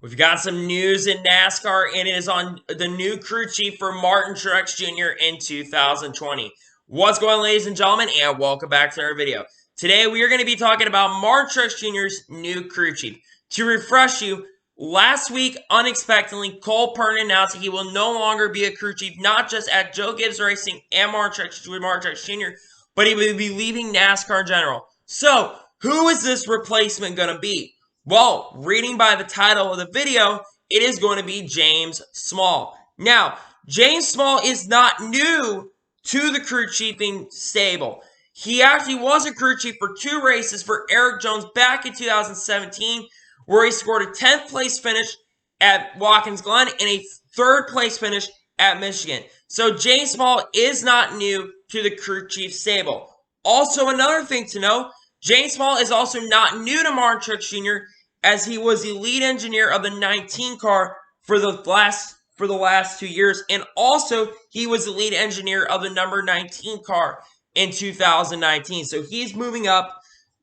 We've got some news in NASCAR, and it is on the new crew chief for Martin Truex Jr. in 2020. What's going on, ladies and gentlemen, and welcome back to our video. Today, we are going to be talking about Martin Truex Jr.'s new crew chief. To refresh you, last week, unexpectedly, Cole Pearn announced that he will no longer be a crew chief, not just at Joe Gibbs Racing and Martin Truex Jr., but he will be leaving NASCAR in general. So, who is this replacement going to be? Well, reading by the title of the video, it is going to be James Small. Now, James Small is not new to the crew chiefing stable. He actually was a crew chief for 2 races for Erik Jones back in 2017, where he scored a 10th place finish at Watkins Glen and a 3rd place finish at Michigan. So James Small is not new to the crew chief stable. Also, another thing to know, James Small is also not new to Martin Truex Jr., as he was the lead engineer of the 19 car for the last 2 years, and also he was the lead engineer of the number 19 car in 2019. So he's moving up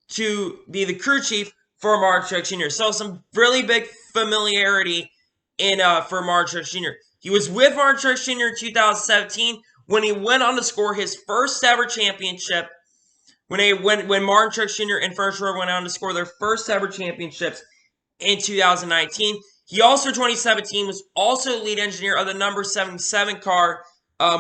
to be the crew chief for Martin Truex Jr. So some really big familiarity in for Martin Truex Jr. He was with Martin Truex Jr. in 2017 when he went on to score his first ever championship. When Martin Truex Jr. and First Row went on to score their first ever championships in 2019. He also, 2017, was also lead engineer of the number 77 car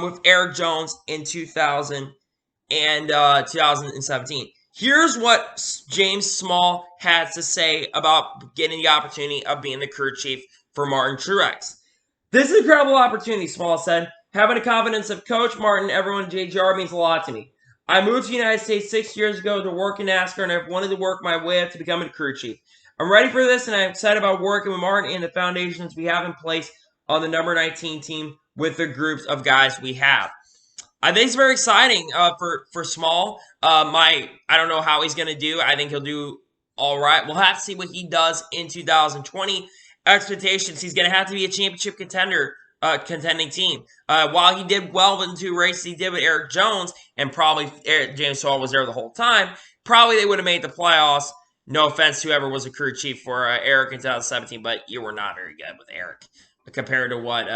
with Erik Jones in 2017. Here's what James Small has to say about getting the opportunity of being the crew chief for Martin Truex. "This is an incredible opportunity," Small said. "Having the confidence of Coach Martin, everyone at JGR means a lot to me. I moved to the United States 6 years ago to work in NASCAR, and I've wanted to work my way up to becoming a crew chief. I'm ready for this, and I'm excited about working with Martin and the foundations we have in place on the number 19 team with the groups of guys we have." I think it's very exciting for Small. I don't know how he's going to do. I think he'll do all right. We'll have to see what he does in 2020. Expectations, he's going to have to be a championship contending team. While he did well in 2 races he did with Erik Jones, and probably James Small was there the whole time, probably they would have made the playoffs. No offense to whoever was a crew chief for Erik in 2017, but you were not very good with Erik compared to what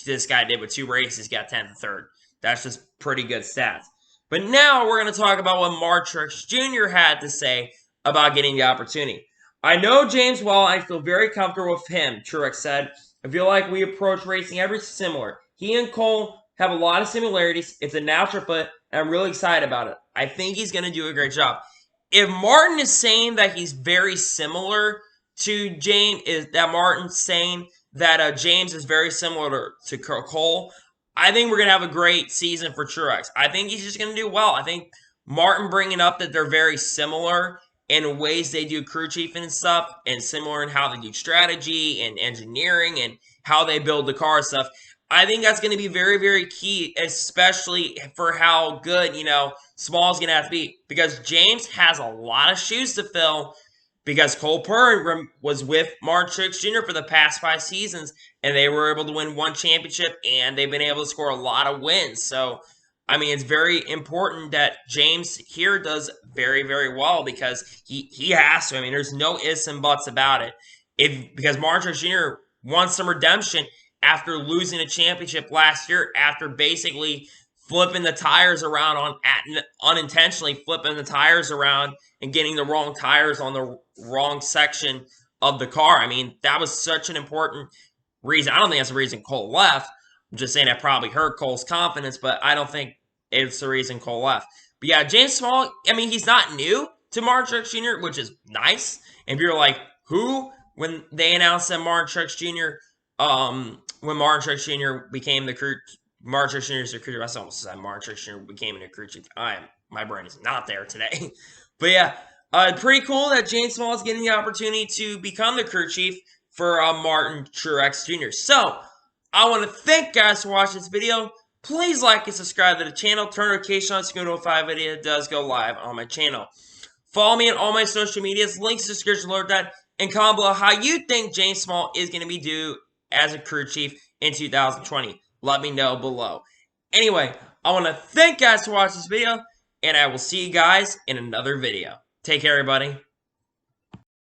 this guy did with 2 races. He got 10th and 3rd. That's just pretty good stats. But now we're going to talk about what Martin Truex Jr. had to say about getting the opportunity. "I know James well. I feel very comfortable with him," Truex said. "I feel like we approach racing every similar. He and Cole have a lot of similarities. It's a natural fit, and I'm really excited about it. I think he's going to do a great job." If Martin is saying that he's very similar to James, is that Martin's saying that James is very similar to Cole, I think we're going to have a great season for Truex. I think he's just going to do well. I think Martin bringing up that they're very similar in ways they do crew chiefing and stuff, and similar in how they do strategy and engineering and how they build the car and stuff, I think that's going to be very, very key, especially for how good, Small's going to have to be. Because James has a lot of shoes to fill, because Cole Pearn was with Martin Truex Jr. for the past 5 seasons, and they were able to win 1 championship, and they've been able to score a lot of wins. So, I mean, it's very important that James here does very, very well, because he has to. I mean, there's no ifs and buts about it. Because Martin Truex Jr. wants some redemption after losing a championship last year, after basically flipping the tires around unintentionally flipping the tires around and getting the wrong tires on the wrong section of the car. I mean, that was such an important reason. I don't think that's the reason Cole left. I'm just saying that probably hurt Cole's confidence, but I don't think it's the reason Cole left. But yeah, James Small, I mean, he's not new to Martin Truex Jr., which is nice. And if you're like, who? When they announced that Martin Truex Jr., when Martin Truex Jr. became the crew, Martin Truex Jr. is the crew chief. I almost said Martin Truex Jr. became a crew chief. My brain is not there today. But yeah, pretty cool that James Small is getting the opportunity to become the crew chief for Martin Truex Jr. So, I want to thank you guys for watching this video. Please like and subscribe to the channel. Turn notifications on so you can notify a video that does go live on my channel. Follow me on all my social medias. Links in the description below that. And comment below how you think James Small is going to be due as a crew chief in 2020. Let me know below. Anyway, I want to thank you guys for watching this video, and I will see you guys in another video. Take care, everybody.